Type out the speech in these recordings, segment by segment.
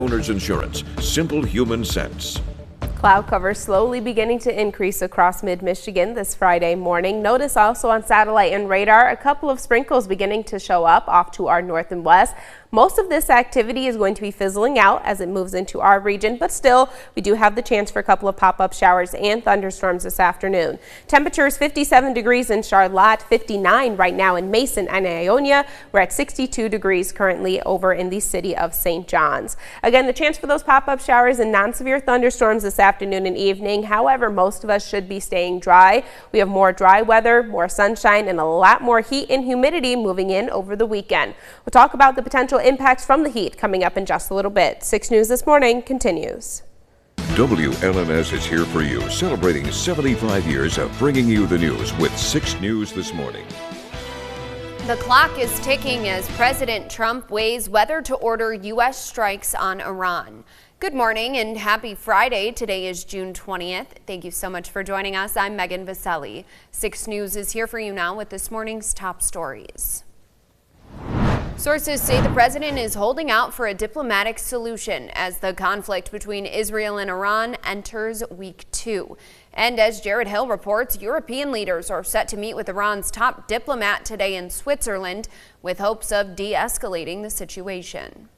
Owner's Insurance, simple human sense. Cloud cover slowly beginning to increase across mid-Michigan this Friday morning. Notice also on satellite and radar a couple of sprinkles beginning to show up off to our north and west. Most of this activity is going to be fizzling out as it moves into our region, but still we do have the chance for a couple of pop-up showers and thunderstorms this afternoon. Temperatures 57 degrees in Charlotte, 59 right now in Mason and Ionia. We're at 62 degrees currently over in the city of St. John's. Again, the chance for those pop-up showers and non-severe thunderstorms this afternoon and evening. However, most of us should be staying dry. We have more dry weather, more sunshine, and a lot more heat and humidity moving in over the weekend. We'll talk about the potential impacts from the heat coming up in just a little bit. 6 News This Morning continues. WLNS is here for you, celebrating 75 years of bringing you the news with 6 News This Morning. The clock is ticking as President Trump weighs whether to order U.S. strikes on Iran. Good morning and happy Friday. Today is June 20th. Thank you so much for joining us. I'm Megan Vaselli. 6 News is here for you now with this morning's top stories. Sources say the president is holding out for a diplomatic solution as the conflict between Israel and Iran enters week 2. And as Jared Hill reports, European leaders are set to meet with Iran's top diplomat today in Switzerland with hopes of de-escalating the situation.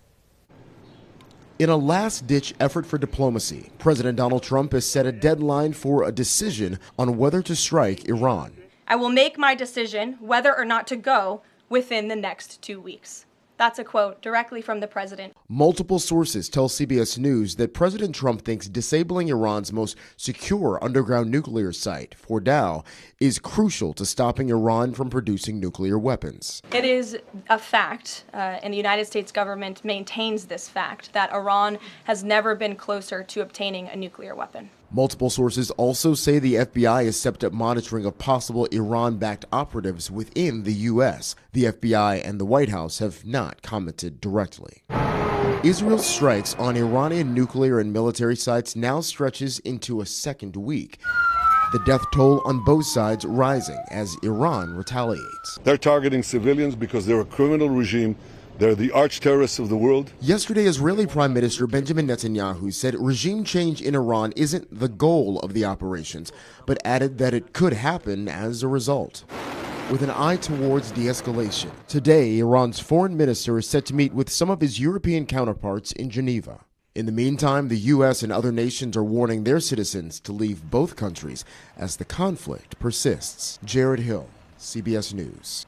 In a last-ditch effort for diplomacy, President Donald Trump has set a deadline for a decision on whether to strike Iran. I will make my decision whether or not to go within the next 2 weeks. That's a quote directly from the president. Multiple sources tell CBS News that President Trump thinks disabling Iran's most secure underground nuclear site, Fordow, is crucial to stopping Iran from producing nuclear weapons. It is a fact, and the United States government maintains this fact, that Iran has never been closer to obtaining a nuclear weapon. Multiple sources also say the FBI has stepped up monitoring of possible Iran-backed operatives within the U.S. The FBI and the White House have not commented directly. Israel's strikes on Iranian nuclear and military sites now stretches into a second week. The death toll on both sides rising as Iran retaliates. They're targeting civilians because they're a criminal regime. They're the arch-terrorists of the world. Yesterday, Israeli Prime Minister Benjamin Netanyahu said regime change in Iran isn't the goal of the operations, but added that it could happen as a result. With an eye towards de-escalation, today Iran's foreign minister is set to meet with some of his European counterparts in Geneva. In the meantime, the U.S. and other nations are warning their citizens to leave both countries as the conflict persists. Jared Hill, CBS News.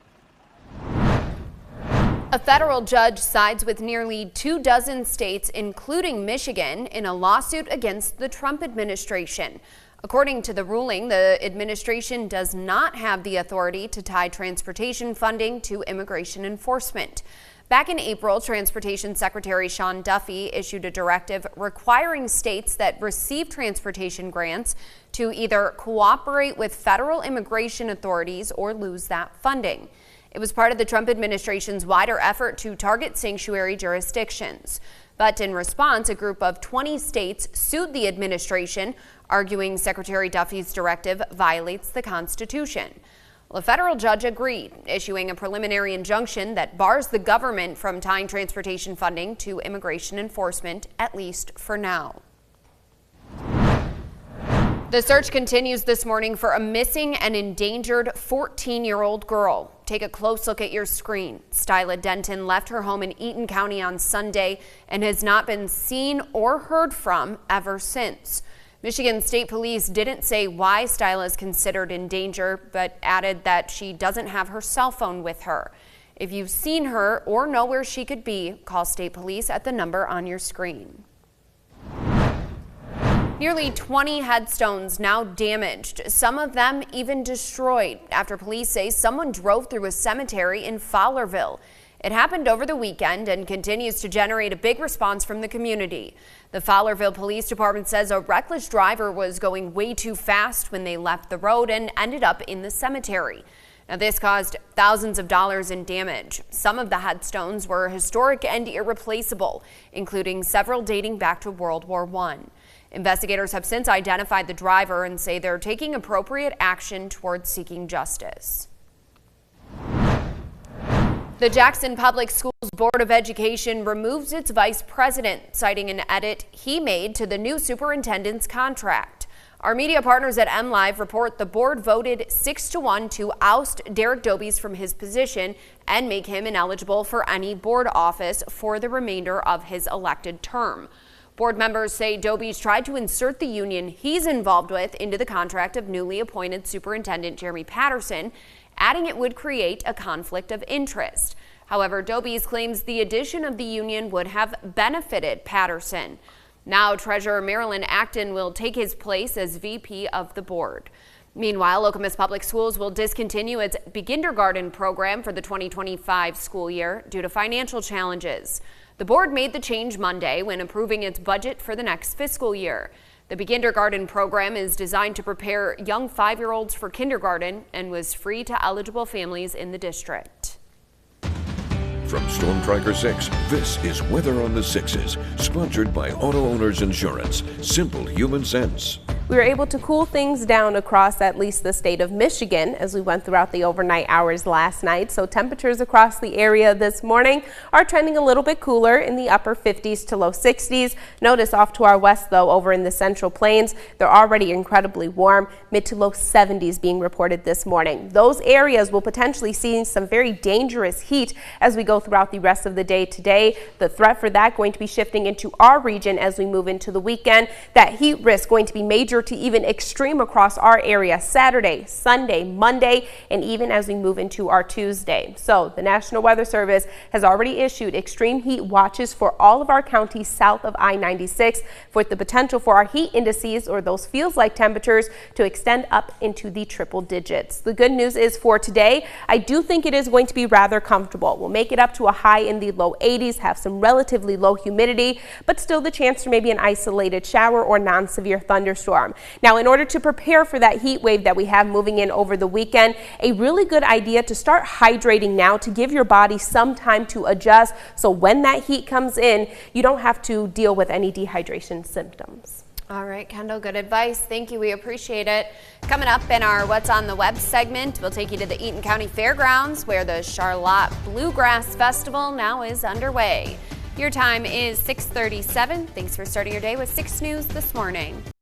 A federal judge sides with nearly 24 states, including Michigan, in a lawsuit against the Trump administration. According to the ruling, the administration does not have the authority to tie transportation funding to immigration enforcement. Back in April, Transportation Secretary Sean Duffy issued a directive requiring states that receive transportation grants to either cooperate with federal immigration authorities or lose that funding. It was part of the Trump administration's wider effort to target sanctuary jurisdictions. But in response, a group of 20 states sued the administration, arguing Secretary Duffy's directive violates the Constitution. Well, a federal judge agreed, issuing a preliminary injunction that bars the government from tying transportation funding to immigration enforcement, at least for now. The search continues this morning for a missing and endangered 14-year-old girl. Take a close look at your screen. Styla Denton left her home in Eaton County on Sunday and has not been seen or heard from ever since. Michigan State Police didn't say why Styla is considered in danger, but added that she doesn't have her cell phone with her. If you've seen her or know where she could be, call State Police at the number on your screen. Nearly 20 headstones now damaged, some of them even destroyed, after police say someone drove through a cemetery in Fowlerville. It happened over the weekend and continues to generate a big response from the community. The Fowlerville Police Department says a reckless driver was going way too fast when they left the road and ended up in the cemetery. Now, this caused thousands of dollars in damage. Some of the headstones were historic and irreplaceable, including several dating back to World War I. Investigators have since identified the driver and say they're taking appropriate action towards seeking justice. The The Jackson Public Schools Board of Education removes its vice president, citing an edit he made to the new superintendent's contract. Our media partners at MLive report the board voted 6-1 to oust Derek Dobies from his position and make him ineligible for any board office for the remainder of his elected term. Board members say Dobies tried to insert the union he's involved with into the contract of newly appointed Superintendent Jeremy Patterson, adding it would create a conflict of interest. However, Dobies claims the addition of the union would have benefited Patterson. Now, Treasurer Marilyn Acton will take his place as VP of the board. Meanwhile, Okemos Public Schools will discontinue its Begindergarten program for the 2025 school year due to financial challenges. The board made the change Monday when approving its budget for the next fiscal year. The Begindergarten program is designed to prepare young 5-year-olds for kindergarten and was free to eligible families in the district. From Storm Tracker 6, this is Weather on the Sixes, sponsored by Auto Owners Insurance. Simple human sense. We were able to cool things down across at least the state of Michigan as we went throughout the overnight hours last night. So temperatures across the area this morning are trending a little bit cooler in the upper 50s to low 60s. Notice off to our west, though, over in the Central Plains, they're already incredibly warm, mid to low 70s being reported this morning. Those areas will potentially see some very dangerous heat as we go throughout the rest of the day today. The threat for that going to be shifting into our region as we move into the weekend. That heat risk going to be major to even extreme across our area Saturday, Sunday, Monday, and even as we move into our Tuesday. So the National Weather Service has already issued extreme heat watches for all of our counties south of I-96 with the potential for our heat indices, or those feels like temperatures, to extend up into the triple digits. The good news is for today, I do think it is going to be rather comfortable. We'll make it up to a high in the low 80s, have some relatively low humidity, but still the chance for maybe an isolated shower or non-severe thunderstorm. Now, in order to prepare for that heat wave that we have moving in over the weekend, a really good idea to start hydrating now to give your body some time to adjust, so when that heat comes in, you don't have to deal with any dehydration symptoms. All right, Kendall, good advice. Thank you. We appreciate it. Coming up in our What's on the Web segment, we'll take you to the Eaton County Fairgrounds, where the Charlotte Bluegrass Festival now is underway. Your time is 6:37. Thanks for starting your day with 6 News this morning.